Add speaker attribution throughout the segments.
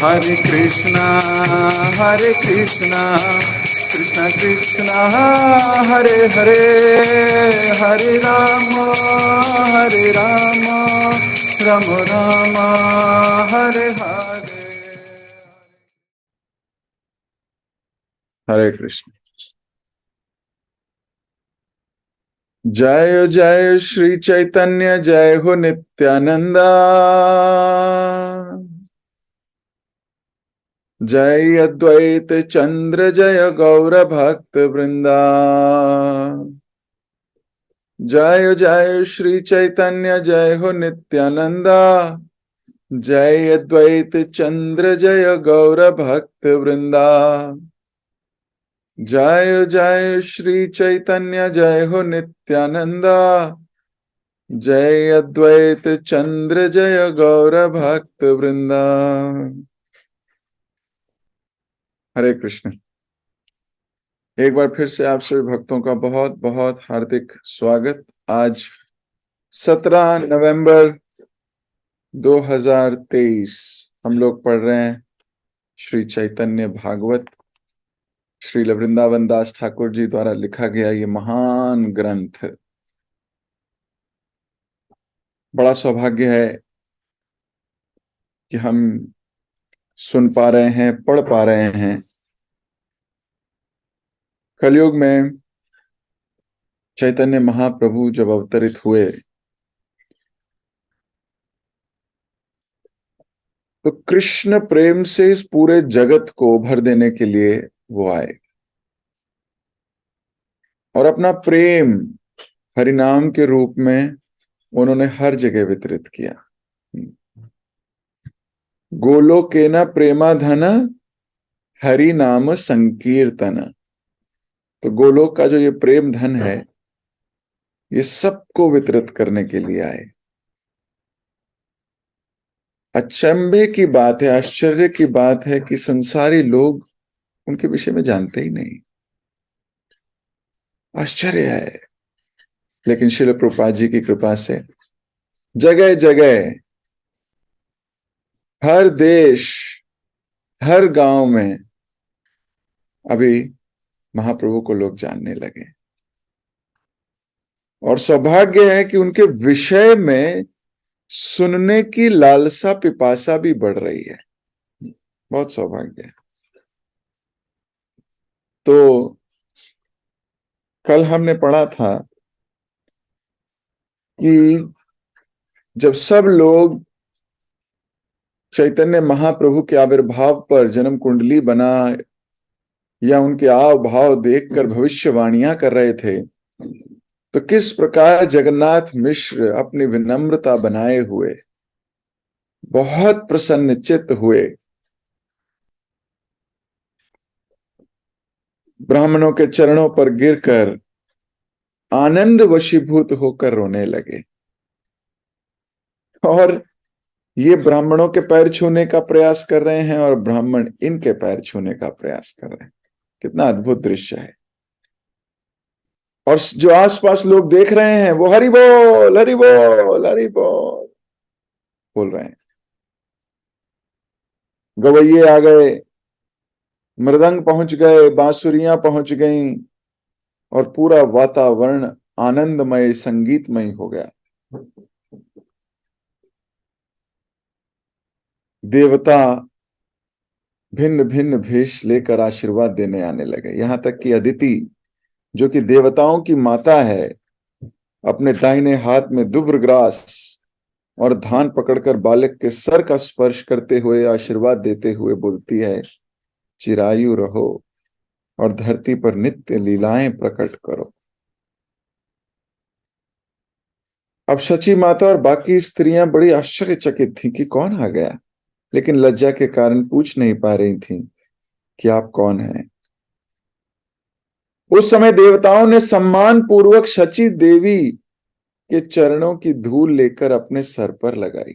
Speaker 1: Hare Krishna, Krishna Krishna, Hare Hare, Hare Rama, Rama Rama, Hare Hare. Hare Krishna. जय जय श्री चैतन्य, जय हो नित्यानंदा, जय अद्वैत चंद्र, जय गौर भक्त वृंदा। जय जय श्री चैतन्य, जय हो नित्यानंदा, जय अद्वैत चंद्र, जय गौर भक्त वृंदा। जय जय श्री चैतन्य, जय हो नित्यानंदा, जय अद्वैत चंद्र, जय गौर भक्त वृंदा। हरे कृष्ण। एक बार फिर से आप सभी भक्तों का बहुत बहुत हार्दिक स्वागत। आज 17 नवंबर 2023 हम लोग पढ़ रहे हैं श्री चैतन्य भागवत। श्रील वृंदावन दास ठाकुर जी द्वारा लिखा गया ये महान ग्रंथ। बड़ा सौभाग्य है कि हम सुन पा रहे हैं, पढ़ पा रहे हैं। कलयुग में चैतन्य महाप्रभु जब अवतरित हुए तो कृष्ण प्रेम से इस पूरे जगत को भर देने के लिए वो आए और अपना प्रेम हरिनाम के रूप में उन्होंने हर जगह वितरित किया। गोलोकेन प्रेमाधन हरि नाम संकीर्तन। तो गोलोक का जो ये प्रेम धन है, ये सबको वितरित करने के लिए आए। अचंभे की बात है, आश्चर्य की बात है कि संसारी लोग उनके विषय में जानते ही नहीं। आश्चर्य है। लेकिन श्रील प्रभुपाद जी की कृपा से जगह जगह, हर देश, हर गांव में अभी महाप्रभु को लोग जानने लगे। और सौभाग्य है कि उनके विषय में सुनने की लालसा, पिपासा भी बढ़ रही है। बहुत सौभाग्य है। तो कल हमने पढ़ा था कि जब सब लोग चैतन्य महाप्रभु के आविर्भाव पर जन्म कुंडली बना या उनके आव भाव देखकर भविष्यवाणियां कर रहे थे, तो किस प्रकार जगन्नाथ मिश्र अपनी विनम्रता बनाए हुए बहुत प्रसन्न चित्त हुए, ब्राह्मणों के चरणों पर गिरकर आनंद वशीभूत होकर रोने लगे। और ये ब्राह्मणों के पैर छूने का प्रयास कर रहे हैं और ब्राह्मण इनके पैर छूने का प्रयास कर रहे हैं। कितना अद्भुत दृश्य है। और जो आसपास लोग देख रहे हैं वो हरि बोल, हरि बोल, हरि बोल बोल रहे हैं। गवैये आ गए, मृदंग पहुंच गए, बांसुरियां पहुंच गईं और पूरा वातावरण आनंदमय, संगीतमय हो गया। देवता भिन्न भिन्न भेष लेकर आशीर्वाद देने आने लगे। यहां तक कि अदिति, जो कि देवताओं की माता है, अपने दाहिने हाथ में दुब्रग्रास और धान पकड़कर बालक के सर का स्पर्श करते हुए आशीर्वाद देते हुए बोलती है, चिरायु रहो और धरती पर नित्य लीलाएं प्रकट करो। अब शची माता और बाकी स्त्रियां बड़ी आश्चर्यचकित थीं कि कौन आ गया, लेकिन लज्जा के कारण पूछ नहीं पा रही थीं कि आप कौन हैं। उस समय देवताओं ने सम्मान पूर्वक शची देवी के चरणों की धूल लेकर अपने सर पर लगाई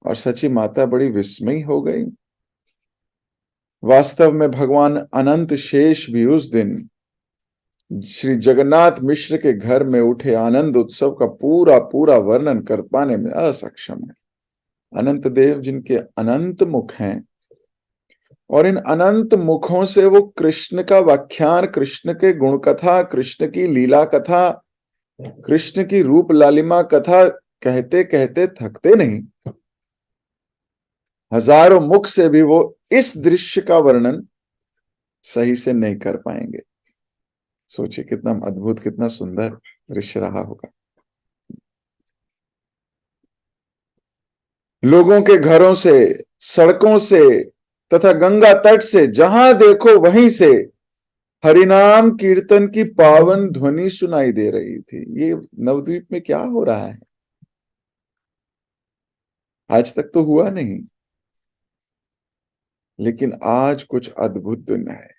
Speaker 1: और शची माता बड़ी विस्मयी हो गई। वास्तव में भगवान अनंत शेष भी उस दिन श्री जगन्नाथ मिश्र के घर में उठे आनंद उत्सव का पूरा पूरा वर्णन कर पाने में असक्षम है। अनंत देव जिनके अनंत मुख हैं, और इन अनंत मुखों से वो कृष्ण का व्याख्यान, कृष्ण के गुण कथा, कृष्ण की लीला कथा, कृष्ण की रूप लालिमा कथा कहते कहते थकते नहीं। हजारों मुख से भी वो इस दृश्य का वर्णन सही से नहीं कर पाएंगे। सोचिए कितना अद्भुत, कितना सुंदर दृश्य रहा होगा। लोगों के घरों से, सड़कों से तथा गंगा तट से जहां देखो वहीं से हरिनाम कीर्तन की पावन ध्वनि सुनाई दे रही थी। ये नवद्वीप में क्या हो रहा है, आज तक तो हुआ नहीं, लेकिन आज कुछ अद्भुत दिन है,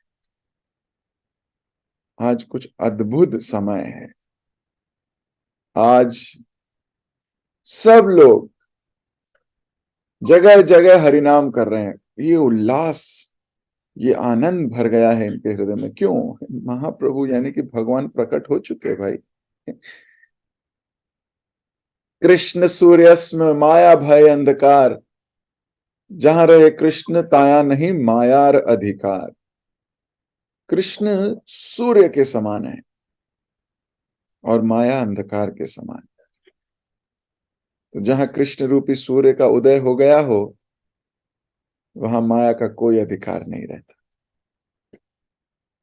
Speaker 1: आज कुछ अद्भुत समय है। आज सब लोग जगह जगह हरिनाम कर रहे हैं। ये उल्लास, ये आनंद भर गया है इनके हृदय में। क्यों? महाप्रभु यानी कि भगवान प्रकट हो चुके हैं भाई। कृष्ण सूर्यस्म माया भय अंधकार, जहां रहे कृष्ण ताया नहीं मायार अधिकार। कृष्ण सूर्य के समान है और माया अंधकार के समान। तो जहां कृष्ण रूपी सूर्य का उदय हो गया हो, वहां माया का कोई अधिकार नहीं रहता।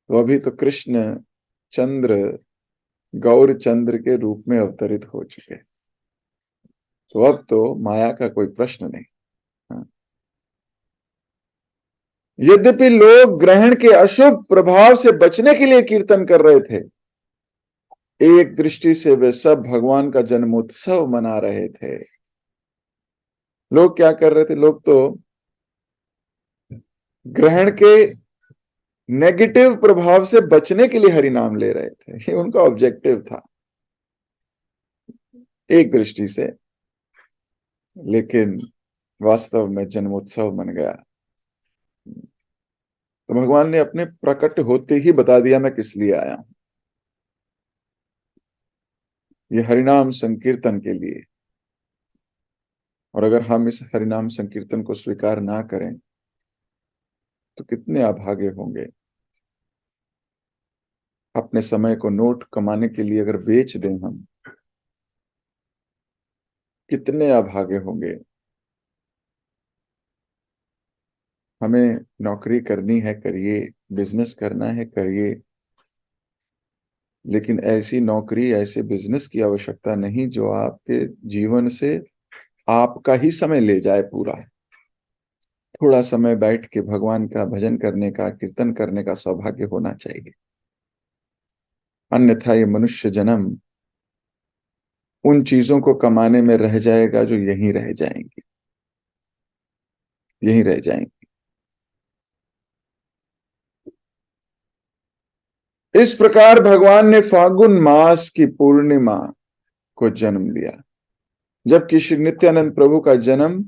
Speaker 1: तो अभी तो कृष्ण चंद्र गौर चंद्र के रूप में अवतरित हो चुके, तो अब तो माया का कोई प्रश्न नहीं। हाँ। यद्यपि लोग ग्रहण के अशुभ प्रभाव से बचने के लिए कीर्तन कर रहे थे, एक दृष्टि से वे सब भगवान का जन्मोत्सव मना रहे थे। लोग क्या कर रहे थे? लोग तो ग्रहण के नेगेटिव प्रभाव से बचने के लिए हरि नाम ले रहे थे, ये उनका ऑब्जेक्टिव था एक दृष्टि से, लेकिन वास्तव में जन्मोत्सव बन गया। तो भगवान ने अपने प्रकट होते ही बता दिया मैं किस लिए आया हूं। ये हरिनाम संकीर्तन के लिए। और अगर हम इस हरिनाम संकीर्तन को स्वीकार ना करें तो कितने अभागे होंगे। अपने समय को नोट कमाने के लिए अगर बेच दें हम, कितने अभागे होंगे। हमें नौकरी करनी है, करिए, बिजनेस करना है, करिए, लेकिन ऐसी नौकरी, ऐसे बिजनेस की आवश्यकता नहीं जो आपके जीवन से आपका ही समय ले जाए पूरा। थोड़ा समय बैठ के भगवान का भजन करने का, कीर्तन करने का सौभाग्य होना चाहिए। अन्यथा ये मनुष्य जन्म उन चीजों को कमाने में रह जाएगा जो यहीं रह जाएंगी, यहीं रह जाएंगी। इस प्रकार भगवान ने फागुन मास की पूर्णिमा को जन्म लिया, जबकि श्री नित्यानंद प्रभु का जन्म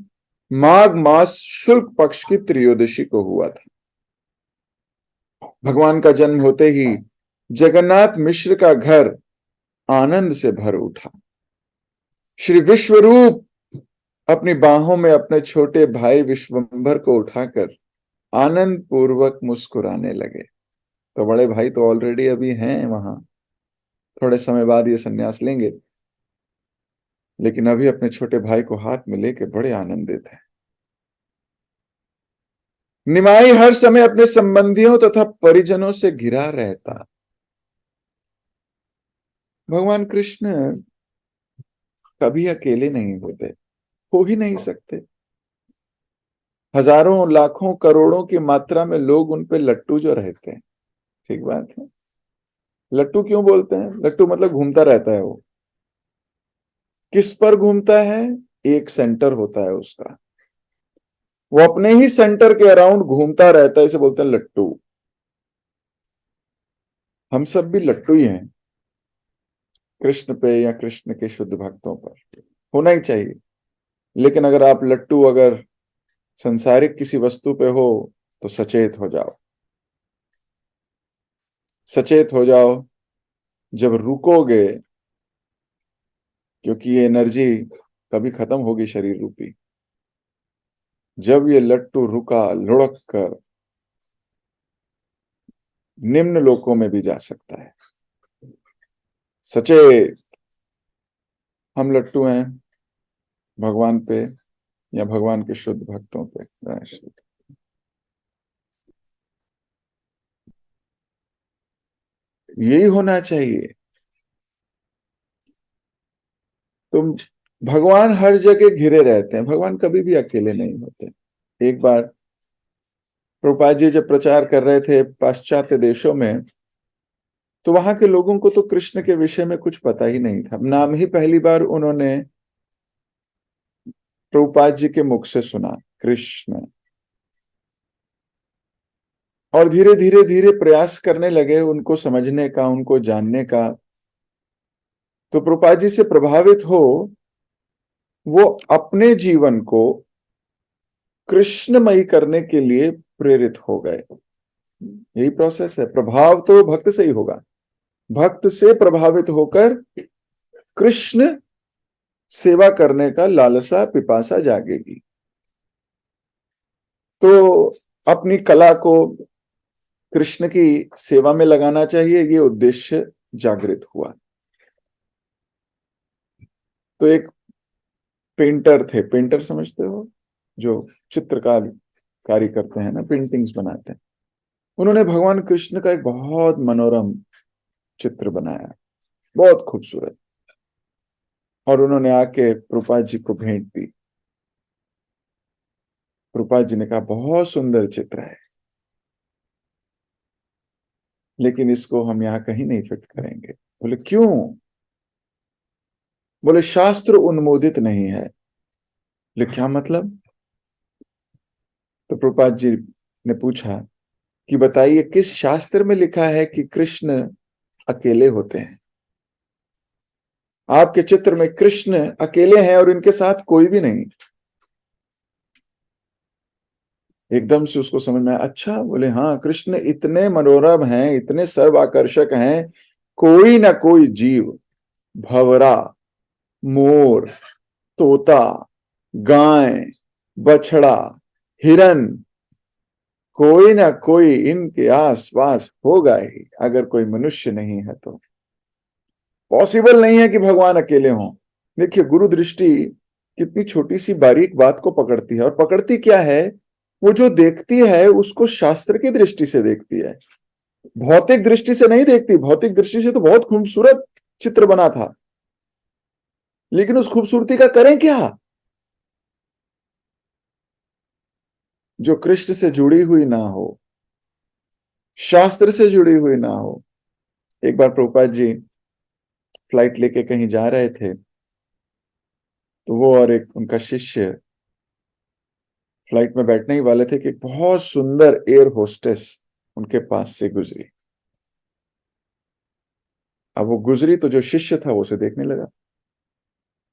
Speaker 1: माघ मास शुक्ल पक्ष की त्रयोदशी को हुआ था। भगवान का जन्म होते ही जगन्नाथ मिश्र का घर आनंद से भर उठा। श्री विश्वरूप अपनी बाहों में अपने छोटे भाई विश्वंभर को उठाकर आनंद पूर्वक मुस्कुराने लगे। तो बड़े भाई तो ऑलरेडी अभी हैं वहां, थोड़े समय बाद ये संन्यास लेंगे, लेकिन अभी अपने छोटे भाई को हाथ में लेके बड़े आनंदित हैं। निमाई हर समय अपने संबंधियों तथा परिजनों से घिरा रहता। भगवान कृष्ण कभी अकेले नहीं होते, हो ही नहीं सकते। हजारों लाखों करोड़ों की मात्रा में लोग उन पे लट्टू जो रहते हैं। ठीक बात है। लट्टू क्यों बोलते हैं? लट्टू मतलब घूमता रहता है वो। किस पर घूमता है? एक सेंटर होता है उसका, वो अपने ही सेंटर के अराउंड घूमता रहता है, इसे बोलते हैं लट्टू। हम सब भी लट्टू ही हैं कृष्ण पे या कृष्ण के शुद्ध भक्तों पर, होना ही चाहिए। लेकिन अगर आप लट्टू अगर संसारिक किसी वस्तु पे हो तो सचेत हो जाओ, सचेत हो जाओ। जब रुकोगे, क्योंकि ये एनर्जी कभी खत्म होगी शरीर रूपी, जब ये लट्टू रुका, लुढ़क कर निम्न लोकों में भी जा सकता है। सचेत हम लट्टू हैं भगवान पे या भगवान के शुद्ध भक्तों पे। यही होना चाहिए। तुम भगवान हर जगह घिरे रहते हैं, भगवान कभी भी अकेले नहीं होते। एक बार प्रभुपाद जी जब प्रचार कर रहे थे पाश्चात्य देशों में, तो वहां के लोगों को तो कृष्ण के विषय में कुछ पता ही नहीं था। नाम ही पहली बार उन्होंने प्रभुपाद जी के मुख से सुना, कृष्ण। और धीरे धीरे धीरे प्रयास करने लगे उनको समझने का, उनको जानने का। तो प्रभुपाद जी से प्रभावित हो वो अपने जीवन को कृष्णमयी करने के लिए प्रेरित हो गए। यही प्रोसेस है। प्रभाव तो भक्त से ही होगा। भक्त से प्रभावित होकर कृष्ण सेवा करने का लालसा, पिपासा जागेगी। तो अपनी कला को कृष्ण की सेवा में लगाना चाहिए, ये उद्देश्य जागृत हुआ। तो एक पेंटर थे, पेंटर समझते हो, जो चित्रकार कार्य करते हैं ना, पेंटिंग्स बनाते हैं। उन्होंने भगवान कृष्ण का एक बहुत मनोरम चित्र बनाया, बहुत खूबसूरत। और उन्होंने आके प्रभुपाद जी को भेंट दी। प्रभुपाद जी ने कहा बहुत सुंदर चित्र है, लेकिन इसको हम यहाँ कहीं नहीं फिट करेंगे। बोले क्यों? बोले शास्त्र उन्मोदित नहीं है। बोले क्या मतलब? तो प्रभुपाद जी ने पूछा कि बताइए किस शास्त्र में लिखा है कि कृष्ण अकेले होते हैं? आपके चित्र में कृष्ण अकेले हैं और इनके साथ कोई भी नहीं। एकदम से उसको समझ में आया, अच्छा। बोले हाँ, कृष्ण इतने मनोरम हैं, इतने सर्व आकर्षक हैं, कोई ना कोई जीव, भंवरा, मोर, तोता, गाय, बछड़ा, हिरन, कोई ना कोई इनके आसपास होगा ही। अगर कोई मनुष्य नहीं है तो पॉसिबल नहीं है कि भगवान अकेले हों। देखिए गुरु दृष्टि कितनी छोटी सी बारीक बात को पकड़ती है। और पकड़ती क्या है? वो जो देखती है उसको शास्त्र की दृष्टि से देखती है, भौतिक दृष्टि से नहीं देखती। भौतिक दृष्टि से तो बहुत खूबसूरत चित्र बना था, लेकिन उस खूबसूरती का करें क्या? जो कृष्ण से जुड़ी हुई ना हो, शास्त्र से जुड़ी हुई ना हो। एक बार प्रभुपाद जी फ्लाइट लेके कहीं जा रहे थे, तो वो और एक उनका शिष्य फ्लाइट में बैठने ही वाले थे कि एक बहुत सुंदर एयर होस्टेस उनके पास से गुजरी। अब वो गुजरी तो जो शिष्य था वो उसे देखने लगा।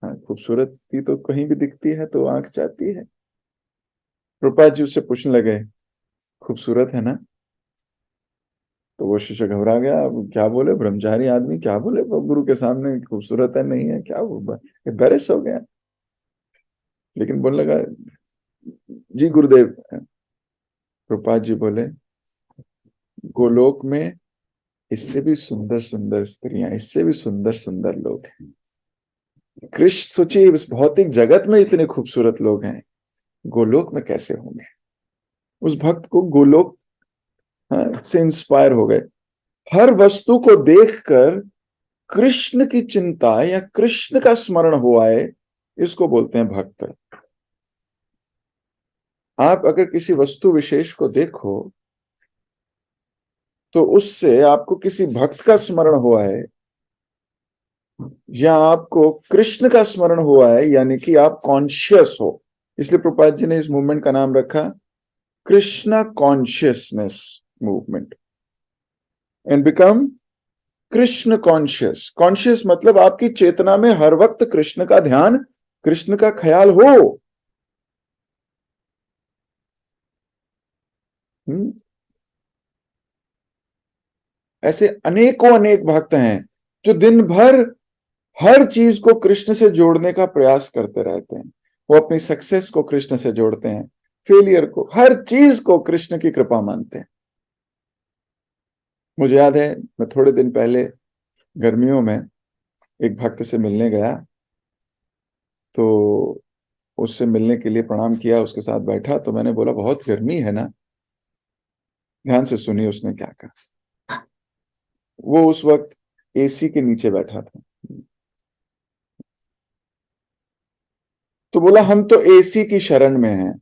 Speaker 1: हाँ, खूबसूरती तो कहीं भी दिखती है तो आंख चाहती है। प्रभुपाद जी उससे पूछने लगे, खूबसूरत है ना? तो वो शिष्य घबरा गया। अब क्या बोले, ब्रह्मचारी आदमी क्या बोले वो गुरु के सामने, खूबसूरत है नहीं है, क्या वो एम्बेरस हो गया। लेकिन बोलने लगा, जी गुरुदेव। प्रभुपाद जी बोले, गोलोक में इससे भी सुंदर सुंदर स्त्रियां, इससे भी सुंदर सुंदर लोग हैं। कृष्ण सोचिए, इस भौतिक जगत में इतने खूबसूरत लोग हैं, गोलोक में कैसे होंगे? उस भक्त को गोलोक, हाँ, से इंस्पायर हो गए। हर वस्तु को देखकर कृष्ण की चिंता या कृष्ण का स्मरण हो आए, इसको बोलते हैं भक्त। आप अगर किसी वस्तु विशेष को देखो तो उससे आपको किसी भक्त का स्मरण हुआ है, या आपको कृष्ण का स्मरण हुआ है, यानी कि आप कॉन्शियस हो। इसलिए प्रभुपाद जी ने इस मूवमेंट का नाम रखा Krishna consciousness movement, and become Krishna conscious. Conscious मतलब आपकी चेतना में हर वक्त कृष्ण का ध्यान, कृष्ण का ख्याल हो। ऐसे अनेकों अनेक भक्त हैं जो दिन भर हर चीज को कृष्ण से जोड़ने का प्रयास करते रहते हैं। वो अपनी सक्सेस को कृष्ण से जोड़ते हैं, फेलियर को, हर चीज को कृष्ण की कृपा मानते हैं। मुझे याद है, मैं थोड़े दिन पहले गर्मियों में एक भक्त से मिलने गया, तो उससे मिलने के लिए प्रणाम किया, उसके साथ बैठा, तो मैंने बोला बहुत गर्मी है ना। ध्यान से सुनिए उसने क्या कहा। वो उस वक्त एसी के नीचे बैठा था। तो बोला हम तो एसी की शरण में हैं।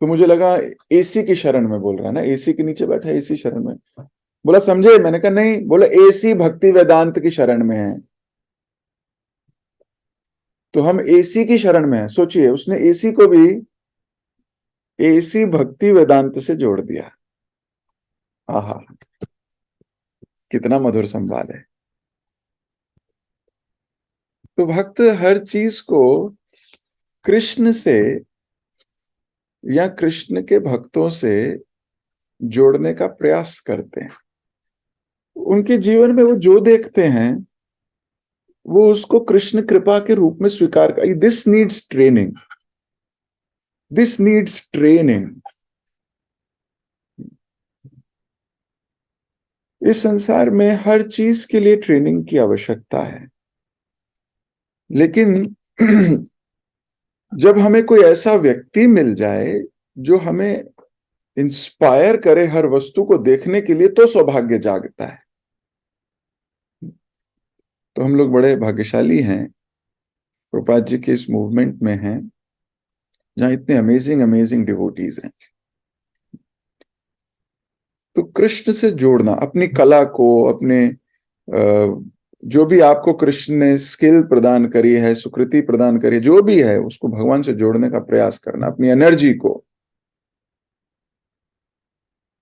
Speaker 1: तो मुझे लगा एसी की शरण में बोल रहा है ना, एसी के नीचे बैठा है, एसी शरण में। बोला समझे? मैंने कहा नहीं। बोला एसी भक्ति वेदांत की शरण में है। तो हम एसी की शरण में हैं। सोचिए, उसने एसी को भी एसी भक्ति वेदांत से जोड़ दिया। आहा, कितना मधुर संवाद है। तो भक्त हर चीज को कृष्ण से या कृष्ण के भक्तों से जोड़ने का प्रयास करते हैं। उनके जीवन में वो जो देखते हैं वो उसको कृष्ण कृपा के रूप में स्वीकार कर। This needs training, this needs training. इस संसार में हर चीज के लिए ट्रेनिंग की आवश्यकता है, लेकिन जब हमें कोई ऐसा व्यक्ति मिल जाए जो हमें इंस्पायर करे हर वस्तु को देखने के लिए, तो सौभाग्य जागता है। तो हम लोग बड़े भाग्यशाली हैं, प्रभुपाद जी के इस मूवमेंट में हैं, जहां इतने अमेजिंग अमेजिंग डिवोटीज हैं। तो कृष्ण से जोड़ना, अपनी कला को, अपने जो भी आपको कृष्ण ने स्किल प्रदान करी है, सुकृति प्रदान करी है, जो भी है, उसको भगवान से जोड़ने का प्रयास करना, अपनी एनर्जी को।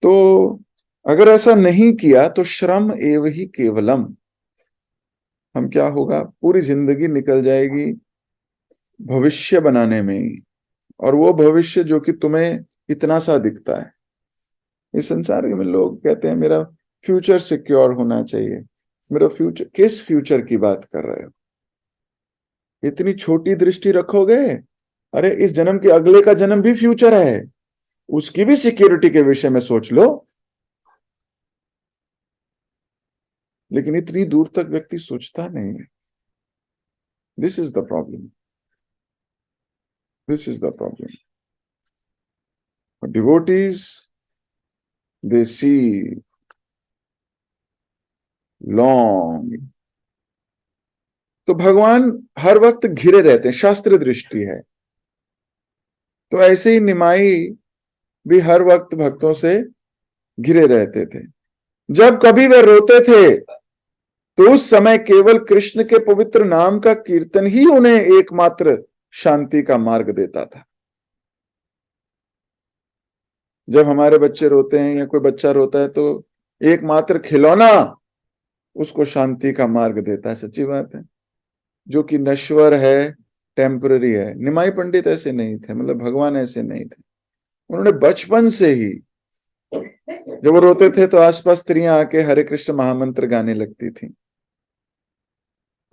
Speaker 1: तो अगर ऐसा नहीं किया तो श्रम एव ही केवलम, हम क्या होगा, पूरी जिंदगी निकल जाएगी भविष्य बनाने में ही। और वो भविष्य जो कि तुम्हें इतना सा दिखता है। इस संसार में लोग कहते हैं मेरा फ्यूचर सिक्योर होना चाहिए। मेरा फ्यूचर, किस फ्यूचर की बात कर रहे हो? इतनी छोटी दृष्टि रखोगे? अरे इस जन्म के अगले का जन्म भी फ्यूचर है, उसकी भी सिक्योरिटी के विषय में सोच लो। लेकिन इतनी दूर तक व्यक्ति सोचता नहीं है। This is the problem, this is the problem. Devotees, they see long. तो भगवान हर वक्त घिरे रहते हैं, शास्त्र दृष्टि है। तो ऐसे ही निमाई भी हर वक्त भक्तों से घिरे रहते थे। जब कभी वे रोते थे तो उस समय केवल कृष्ण के पवित्र नाम का कीर्तन ही उन्हें एकमात्र शांति का मार्ग देता था। जब हमारे बच्चे रोते हैं या कोई बच्चा रोता है तो एकमात्र खिलौना उसको शांति का मार्ग देता है। सच्ची बात है, जो कि नश्वर है, टेम्पररी है। निमाई पंडित ऐसे नहीं थे, मतलब भगवान ऐसे नहीं थे। उन्होंने बचपन से ही, जब वो रोते थे तो आसपास स्त्रियां आके हरे कृष्ण महामंत्र गाने लगती थी।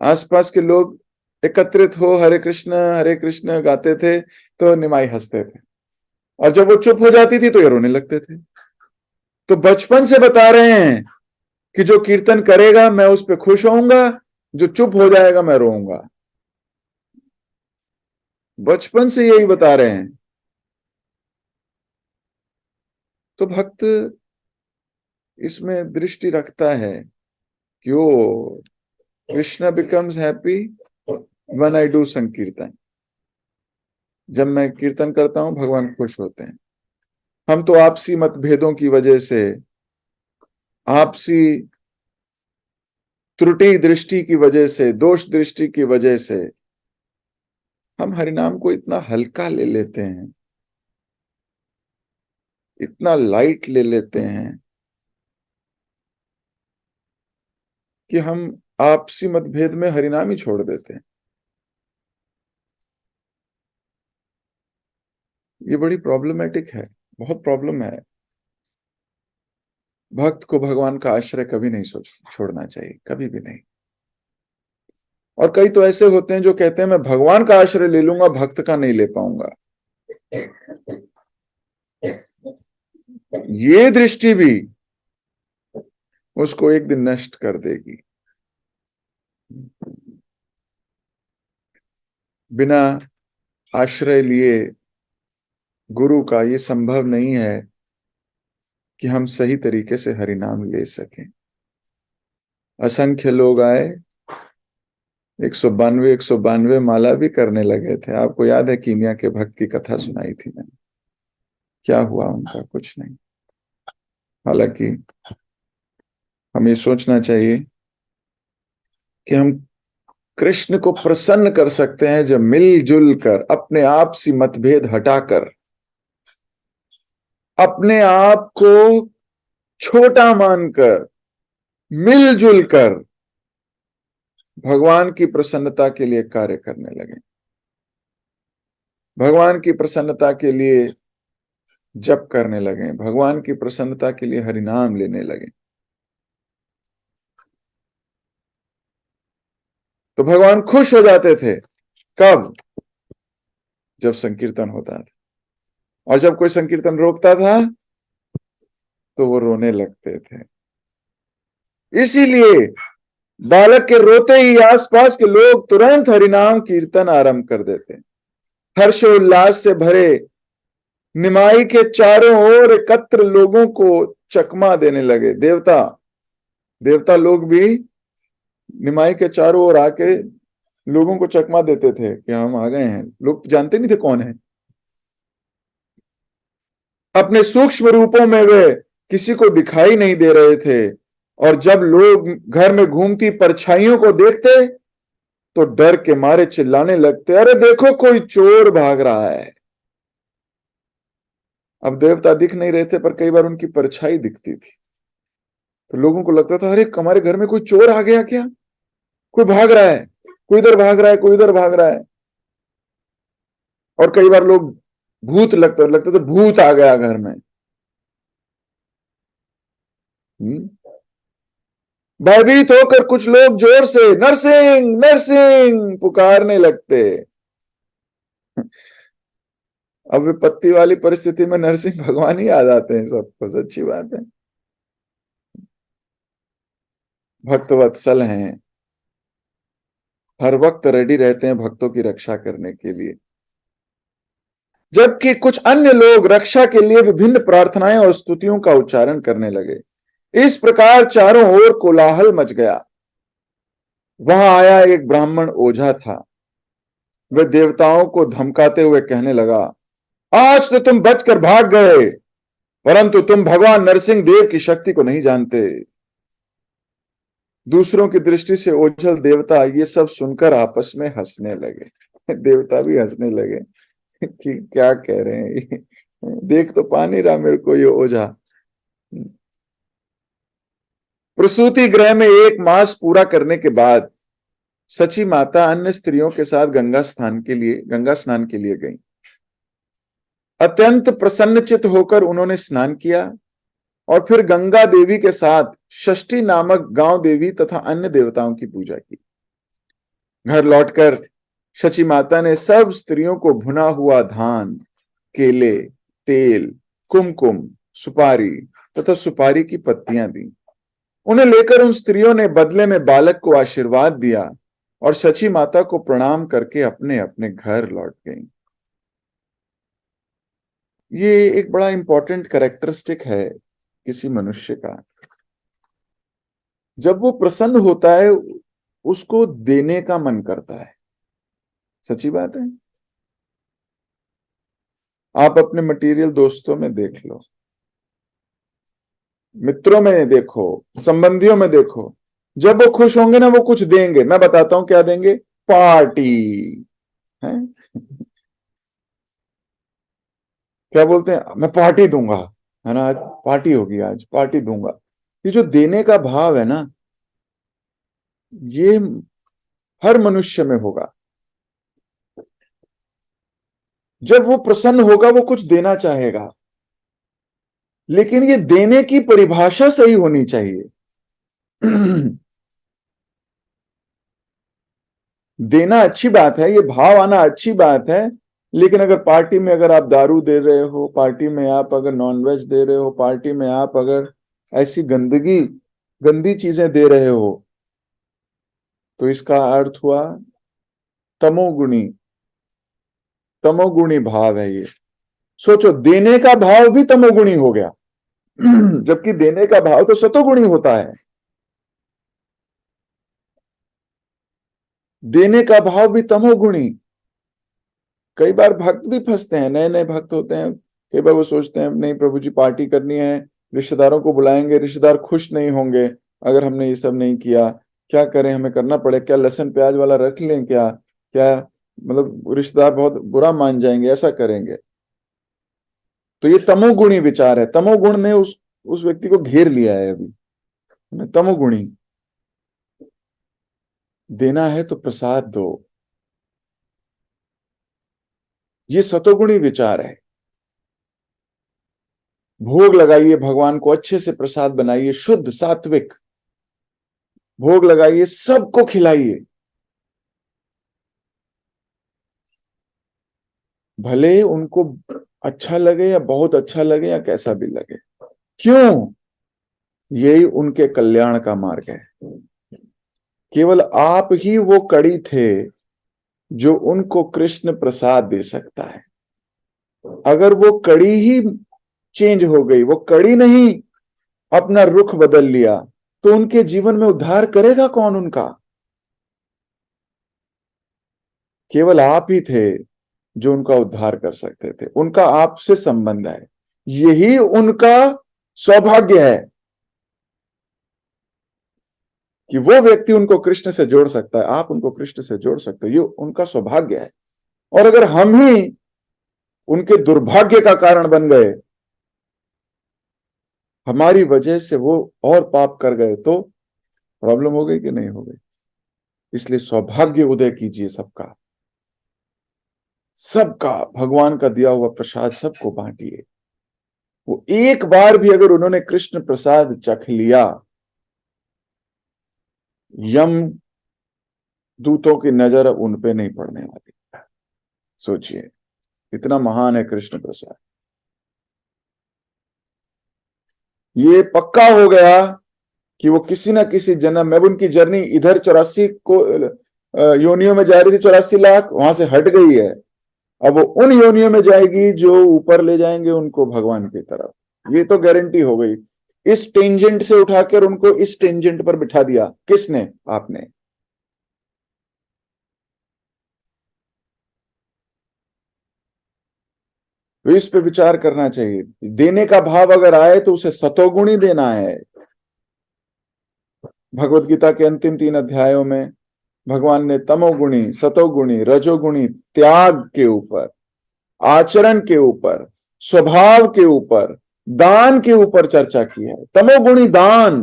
Speaker 1: आसपास के लोग एकत्रित हो हरे कृष्ण गाते थे तो निमाई हंसते थे, और जब वो चुप हो जाती थी तो ये रोने लगते थे। तो बचपन से बता रहे हैं कि जो कीर्तन करेगा मैं उस पर खुश होऊंगा, जो चुप हो जाएगा मैं रोऊंगा। बचपन से यही बता रहे हैं। तो भक्त इसमें दृष्टि रखता है कि वो Krishna becomes happy when I do संकीर्तन। जब मैं कीर्तन करता हूं भगवान खुश होते हैं। हम तो आपसी मतभेदों की वजह से, आपसी त्रुटि दृष्टि की वजह से, दोष दृष्टि की वजह से हम हरिनाम को इतना हल्का ले लेते हैं, इतना लाइट ले लेते हैं कि हम आपसी मतभेद में हरिनाम ही छोड़ देते हैं। ये बड़ी प्रॉब्लमेटिक है, बहुत प्रॉब्लम है। भक्त को भगवान का आश्रय कभी नहीं सोच छोड़ना चाहिए, कभी भी नहीं। और कई तो ऐसे होते हैं जो कहते हैं मैं भगवान का आश्रय ले लूंगा, भक्त का नहीं ले पाऊंगा। ये दृष्टि भी उसको एक दिन नष्ट कर देगी। बिना आश्रय लिए गुरु का ये संभव नहीं है कि हम सही तरीके से हरिनाम ले सकें। असंख्य लोग आए, 192 माला भी करने लगे थे। आपको याद है कीनिया के भक्त की कथा सुनाई थी मैंने, क्या हुआ उनका? कुछ नहीं। हालांकि हमें सोचना चाहिए कि हम कृष्ण को प्रसन्न कर सकते हैं जब मिलजुल कर, अपने आप सी मतभेद हटाकर, अपने आप को छोटा मानकर, मिलजुल कर भगवान की प्रसन्नता के लिए कार्य करने लगे, भगवान की प्रसन्नता के लिए जप करने लगे, भगवान की प्रसन्नता के लिए हरिनाम लेने लगे। तो भगवान खुश हो जाते थे। कब? जब संकीर्तन होता था। और जब कोई संकीर्तन रोकता था तो वो रोने लगते थे। इसीलिए बालक के रोते ही आसपास के लोग तुरंत हरिनाम कीर्तन आरंभ कर देते। हर्षोल्लास से भरे निमाई के चारों ओर एकत्र लोगों को चकमा देने लगे। देवता देवता लोग भी निमाई के चारों ओर आके लोगों को चकमा देते थे कि हम आ गए हैं। लोग जानते नहीं थे कौन है। अपने सूक्ष्म रूपों में वे किसी को दिखाई नहीं दे रहे थे। और जब लोग घर में घूमती परछाइयों को देखते तो डर के मारे चिल्लाने लगते, अरे देखो कोई चोर भाग रहा है। अब देवता दिख नहीं रहे थे, पर कई बार उनकी परछाई दिखती थी। तो लोगों को लगता था, अरे हमारे घर में कोई चोर आ गया क्या? कोई भाग रहा है, कोई इधर भाग रहा है, कोई इधर भाग रहा है। और कई बार लोग भूत लगते थे, भूत आ गया घर में। भयभीत होकर कुछ लोग जोर से नरसिंह नरसिंह पुकारने लगते। अब विपत्ति वाली परिस्थिति में नरसिंह भगवान ही आ जाते हैं सबको। सच्ची बात है। भक्त वत्सल हैं, हर वक्त रेडी रहते हैं भक्तों की रक्षा करने के लिए। जबकि कुछ अन्य लोग रक्षा के लिए विभिन्न प्रार्थनाएं और स्तुतियों का उच्चारण करने लगे। इस प्रकार चारों ओर कोलाहल मच गया। वहां आया एक ब्राह्मण ओझा था। वह देवताओं को धमकाते हुए कहने लगा, आज तो तुम बचकर भाग गए, परंतु तुम भगवान नरसिंह देव की शक्ति को नहीं जानते। दूसरों की दृष्टि से ओझल देवता ये सब सुनकर आपस में हंसने लगे। देवता भी हंसने लगे कि क्या कह रहे हैं ये? देख तो पा नहीं रहा मेरे को ये ओझा। प्रसूति गृह में 1 मास पूरा करने के बाद सची माता अन्य स्त्रियों के साथ गंगा स्नान के लिए गई। अत्यंत प्रसन्नचित होकर उन्होंने स्नान किया और फिर गंगा देवी के साथ षष्ठी नामक गांव देवी तथा अन्य देवताओं की पूजा की। घर लौटकर शची माता ने सब स्त्रियों को भुना हुआ धान, केले, तेल, कुमकुम, सुपारी तथा सुपारी की पत्तियां दी। उन्हें लेकर उन स्त्रियों ने बदले में बालक को आशीर्वाद दिया और शची माता को प्रणाम करके अपने अपने घर लौट गईं। ये एक बड़ा इंपॉर्टेंट कैरेक्टरिस्टिक है किसी मनुष्य का। जब वो प्रसन्न होता है उसको देने का मन करता है। सच्ची बात है। आप अपने मटेरियल दोस्तों में देख लो, मित्रों में देखो, संबंधियों में देखो। जब वो खुश होंगे ना वो कुछ देंगे। मैं बताता हूं क्या देंगे। पार्टी है। क्या बोलते हैं, मैं पार्टी दूंगा, है ना, आज पार्टी होगी, आज पार्टी दूंगा। ये जो देने का भाव है ना, ये हर मनुष्य में होगा। जब वो प्रसन्न होगा वो कुछ देना चाहेगा, लेकिन ये देने की परिभाषा सही होनी चाहिए। देना अच्छी बात है, ये भाव आना अच्छी बात है, लेकिन अगर पार्टी में अगर आप दारू दे रहे हो, पार्टी में आप अगर नॉनवेज दे रहे हो, पार्टी में आप अगर ऐसी गंदी चीजें दे रहे हो, तो इसका अर्थ हुआ तमोगुणी, तमोगुणी भाव है ये। सोचो, देने का भाव भी तमोगुणी हो गया, जबकि देने का भाव तो सतोगुणी होता है। देने का भाव भी तमोगुणी। कई बार भक्त भी फंसते हैं, नए नए भक्त होते हैं, कई बार वो सोचते हैं नहीं प्रभु जी पार्टी करनी है, रिश्तेदारों को बुलाएंगे, रिश्तेदार खुश नहीं होंगे अगर हमने ये सब नहीं किया, क्या करें, हमें करना पड़े क्या, लहसुन प्याज वाला रख लें क्या, क्या मतलब रिश्तेदार बहुत बुरा मान जाएंगे, ऐसा करेंगे। तो ये तमोगुणी विचार है, तमोगुण ने उस व्यक्ति को घेर लिया है अभी, तमोगुणी। देना है तो प्रसाद दो, ये सतोगुणी विचार है। भोग लगाइए भगवान को, अच्छे से प्रसाद बनाइए, शुद्ध सात्विक भोग लगाइए, सबको खिलाइए, भले उनको अच्छा लगे या बहुत अच्छा लगे या कैसा भी लगे। क्यों? यही उनके कल्याण का मार्ग है। केवल आप ही वो कड़ी थे जो उनको कृष्ण प्रसाद दे सकता है। अगर वो कड़ी ही चेंज हो गई, वो कड़ी नहीं अपना रुख बदल लिया, तो उनके जीवन में उद्धार करेगा कौन उनका? केवल आप ही थे जो उनका उद्धार कर सकते थे। उनका आपसे संबंध है, यही उनका सौभाग्य है कि वो व्यक्ति उनको कृष्ण से जोड़ सकता है, आप उनको कृष्ण से जोड़ सकते हो, ये उनका सौभाग्य है। और अगर हम ही उनके दुर्भाग्य का कारण बन गए, हमारी वजह से वो और पाप कर गए, तो प्रॉब्लम हो गई कि नहीं हो गई? इसलिए सौभाग्य उदय कीजिए सबका, सबका भगवान का दिया हुआ प्रसाद सबको बांटिए। वो एक बार भी अगर उन्होंने कृष्ण प्रसाद चख लिया, यम दूतों की नजर उन पे नहीं पड़ने वाली। सोचिए, इतना महान है कृष्ण प्रसाद। ये पक्का हो गया कि वो किसी ना किसी जन्म में, उनकी जर्नी इधर 84 को योनियों में जा रही थी, 84 लाख, वहां से हट गई है। अब वो उन योनियों में जाएगी जो ऊपर ले जाएंगे उनको भगवान की तरफ, ये तो गारंटी हो गई। इस टेंजेंट से उठाकर उनको इस टेंजेंट पर बिठा दिया, किसने? आपने। तो इस पे विचार करना चाहिए। देने का भाव अगर आए तो उसे सतोगुणी देना है। भगवत गीता के अंतिम 3 अध्यायों में भगवान ने तमोगुणी, सतोगुणी, रजोगुणी त्याग के ऊपर, आचरण के ऊपर, स्वभाव के ऊपर, दान के ऊपर चर्चा की है। तमोगुणी दान,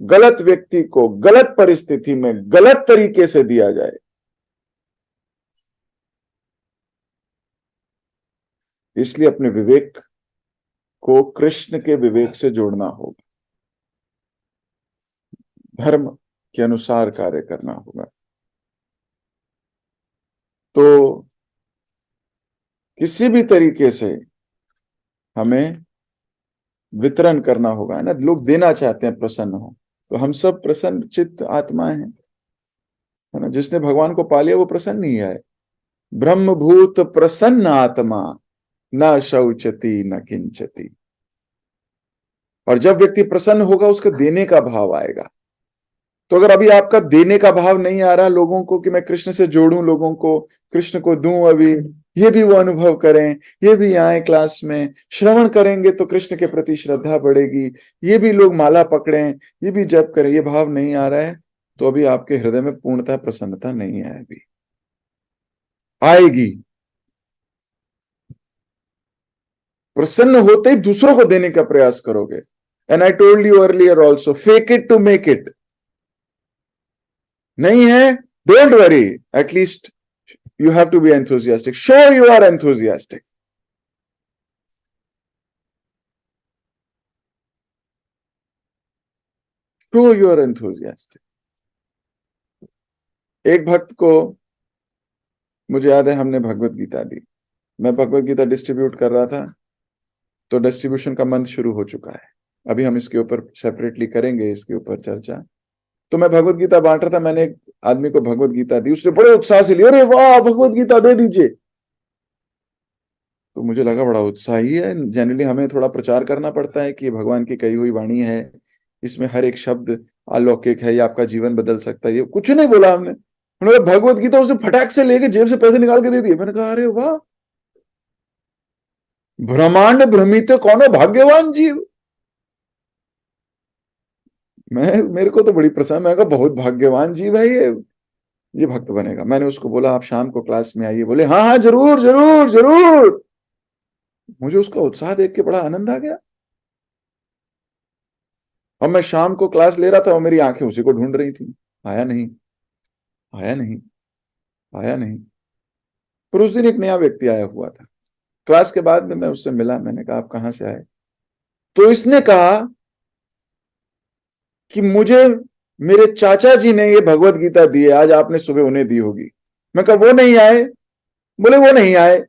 Speaker 1: गलत व्यक्ति को गलत परिस्थिति में गलत तरीके से दिया जाए, इसलिए अपने विवेक को कृष्ण के विवेक से जोड़ना होगा, धर्म के अनुसार कार्य करना होगा। तो किसी भी तरीके से हमें वितरण करना होगा, है ना। लोग देना चाहते हैं प्रसन्न हो, तो हम सब प्रसन्न चित्त आत्माएं हैं, है ना। जिसने भगवान को पा लिया वो प्रसन्न ही है। ब्रह्मभूत प्रसन्न आत्मा, न शौचति न किंचति। और जब व्यक्ति प्रसन्न होगा उसका देने का भाव आएगा। तो अगर अभी आपका देने का भाव नहीं आ रहा लोगों को कि मैं कृष्ण से जोड़ूं, लोगों को कृष्ण को दूं, अभी ये भी वो अनुभव करें, ये भी आए क्लास में श्रवण करेंगे तो कृष्ण के प्रति श्रद्धा बढ़ेगी, ये भी लोग माला पकड़ें, ये भी जप करें, ये भाव नहीं आ रहा है, तो अभी आपके हृदय में पूर्णतः प्रसन्नता नहीं है। अभी आएगी। प्रसन्न होते ही दूसरों को देने का प्रयास करोगे। And I told you earlier also, fake it to make it. नहीं है, don't worry, at least you have to be enthusiastic. Show you are enthusiastic. Show you are enthusiastic. एक भक्त को मुझे याद है हमने भगवत गीता दी, मैं भगवत गीता डिस्ट्रीब्यूट कर रहा था, तो डिस्ट्रीब्यूशन का मंथ शुरू हो चुका है, अभी हम इसके ऊपर सेपरेटली करेंगे इसके ऊपर चर्चा। तो मैं भगवत गीता बांट रहा था, मैंने एक आदमी को भगवत गीता दी, उसने बड़े उत्साह से लिया, अरे वाह भगवत गीता दे दीजिए। तो मुझे लगा बड़ा उत्साही है, जनरली हमें थोड़ा प्रचार करना पड़ता है कि भगवान की कही हुई वाणी है, इसमें हर एक शब्द अलौकिक है, ये आपका जीवन बदल सकता है। ये कुछ नहीं बोला हमने, उन्होंने भगवत गीता उसने फटाक से लेके जेब से पैसे निकाल के दे दिए। मैंने कहा अरे वाह, ब्रह्मांड भ्रमित कौन है भाग्यवान जीव। मैं मेरे को तो बड़ी प्रसन्न, मैं कहा बहुत भाग्यवान जीव है ये भक्त बनेगा। मैंने उसको बोला आप शाम को क्लास में आइए, बोले हाँ हाँ जरूर जरूर जरूर। मुझे उसका उत्साह देख के बड़ा आनंद आ गया। और मैं शाम को क्लास ले रहा था और मेरी आंखें उसी को ढूंढ रही थी, आया नहीं, आया नहीं, आया नहीं। पर उस दिन एक नया व्यक्ति आया हुआ था, क्लास के बाद में मैं उससे मिला, मैंने कहा आप कहाँ से आए? तो इसने कहा कि मुझे मेरे चाचा जी ने ये भगवत गीता दी है, आज आपने सुबह उन्हें दी होगी। मैं कहा वो नहीं आए? बोले वो नहीं आए,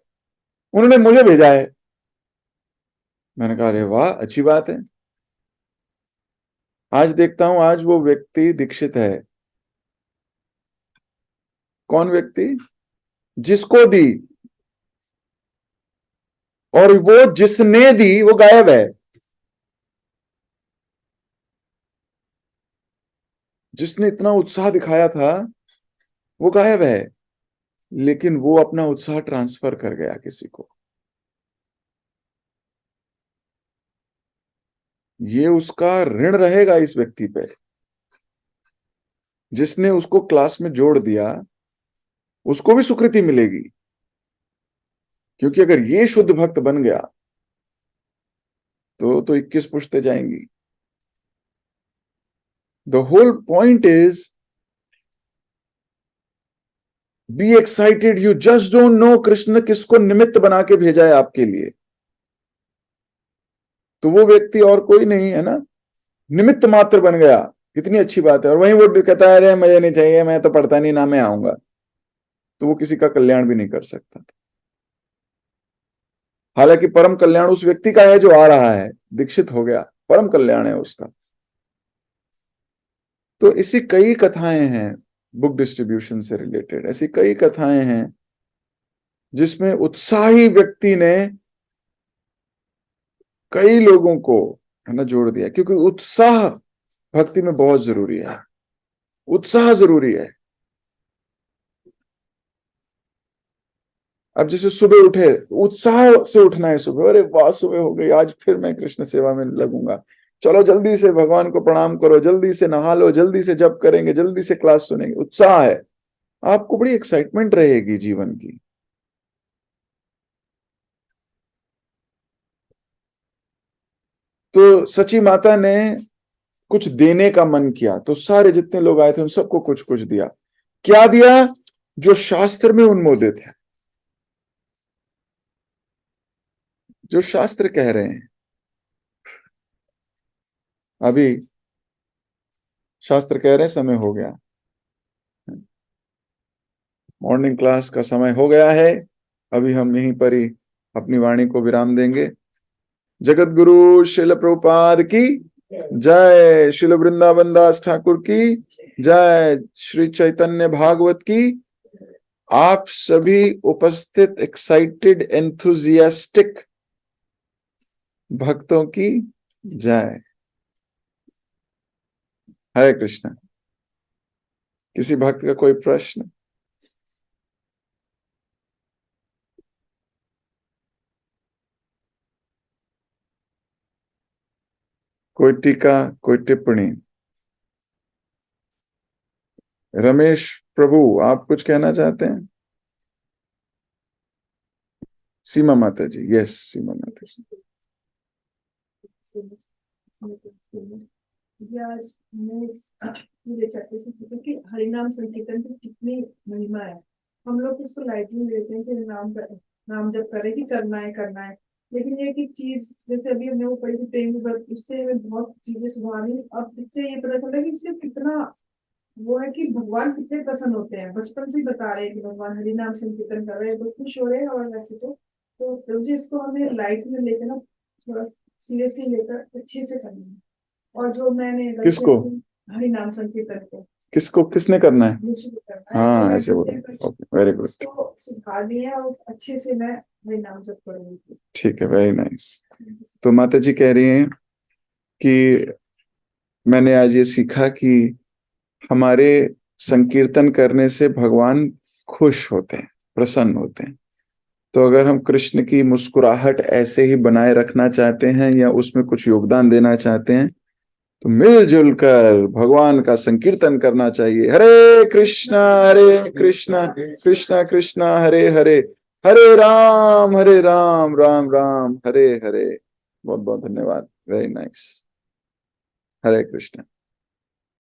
Speaker 1: उन्होंने मुझे भेजा है। मैंने कहा अरे वाह अच्छी बात है। आज देखता हूं आज वो व्यक्ति दीक्षित है। कौन व्यक्ति? जिसको दी, और वो जिसने दी वो गायब है। जिसने इतना उत्साह दिखाया था वो गायब है, लेकिन वो अपना उत्साह ट्रांसफर कर गया किसी को। ये उसका ऋण रहेगा इस व्यक्ति पे, जिसने उसको क्लास में जोड़ दिया, उसको भी सुकृति मिलेगी। क्योंकि अगर ये शुद्ध भक्त बन गया तो 21 पुश्तें जाएंगी। The whole point is be excited, you just don't know Krishna किसको निमित्त बना के भेजा है आपके लिए। तो वो व्यक्ति और कोई नहीं है ना, निमित्त मात्र बन गया, कितनी अच्छी बात है। और वहीं वो कहता है अरे मुझे नहीं चाहिए, मैं तो पढ़ता नहीं ना, मैं आऊंगा, तो वो किसी का कल्याण भी नहीं कर सकता। हालांकि परम कल्याण उस व्यक्ति का है जो आ रहा है, दीक्षित हो गया, परम कल्याण है उसका। तो ऐसी कई कथाएं हैं बुक डिस्ट्रीब्यूशन से रिलेटेड, ऐसी कई कथाएं हैं जिसमें उत्साही व्यक्ति ने कई लोगों को है ना जोड़ दिया। क्योंकि उत्साह भक्ति में बहुत जरूरी है, उत्साह जरूरी है। अब जैसे सुबह उठे, उत्साह से उठना है सुबह, अरे वाह सुबह हो गई, आज फिर मैं कृष्ण सेवा में लगूंगा, चलो जल्दी से भगवान को प्रणाम करो, जल्दी से नहा लो, जल्दी से जप करेंगे, जल्दी से क्लास सुनेंगे। उत्साह है, आपको बड़ी एक्साइटमेंट रहेगी जीवन की। तो सची माता ने कुछ देने का मन किया, तो सारे जितने लोग आए थे उन सबको कुछ कुछ दिया। क्या दिया? जो शास्त्र में उन्मोदित है, जो शास्त्र कह रहे हैं। अभी शास्त्र कह रहे हैं समय हो गया, मॉर्निंग क्लास का समय हो गया है। अभी हम यहीं पर ही अपनी वाणी को विराम देंगे। जगत गुरु शिल प्रभुपाद की जय, शिल वृंदावन दास ठाकुर की जय, श्री चैतन्य भागवत की। आप सभी उपस्थित एक्साइटेड एंथुजियास्टिक भक्तों की जय। हरे कृष्ण। किसी भक्त का कोई प्रश्न? कोई टीका, कोई टिप्पणी? रमेश प्रभु आप कुछ कहना चाहते हैं? सीमा माता जी, यस सीमा माता जी।
Speaker 2: ये आज मैं पूरे चर्चा से सीखा कि हरिनाम संकीर्तन की कितनी महिमा है। हम लोग इसको लाइटली लेते हैं कि नाम जब करें कि करना है करना है, लेकिन ये की चीज जैसे अभी हमने वो पढ़ी थी प्रेम विवर्त, उससे हमें बहुत चीजें सुधारी। अब इससे ये पता चला कि इससे कितना वो है कि भगवान कितने प्रसन्न होते हैं, बचपन से ही बता रहे हैं कि भगवान हरि नाम संकीर्तन कर रहे हैं तो खुश हो रहे हैं। और वैसे तो जिसको हमें लाइट में लेकर ना, थोड़ा सीरियसली लेकर अच्छे से करना है। और जो मैंने
Speaker 1: किसको
Speaker 2: हरि नाम संकीर्तन को
Speaker 1: किसको किसने करना है?
Speaker 2: मुझे भी करना है, तो
Speaker 1: हाँ
Speaker 2: मैं
Speaker 1: ऐसे बोलो।
Speaker 2: करते
Speaker 1: ओके, वेरी गुड।
Speaker 2: उसको सुधार लिया और अच्छे से मैं हरि नाम जप करूंगी।
Speaker 1: ठीक है, वेरी नाइस। तो माता जी कह रही हैं कि मैंने आज ये सीखा कि हमारे संकीर्तन करने से भगवान खुश होते हैं, प्रसन्न होते हैं। तो अगर हम कृष्ण की मुस्कुराहट ऐसे ही बनाए रखना चाहते हैं या उसमें कुछ योगदान देना चाहते हैं, तो मिलजुल कर भगवान का संकीर्तन करना चाहिए। हरे कृष्णा कृष्णा कृष्णा हरे हरे, हरे राम राम राम हरे हरे। बहुत बहुत धन्यवाद, वेरी नाइस। हरे कृष्णा।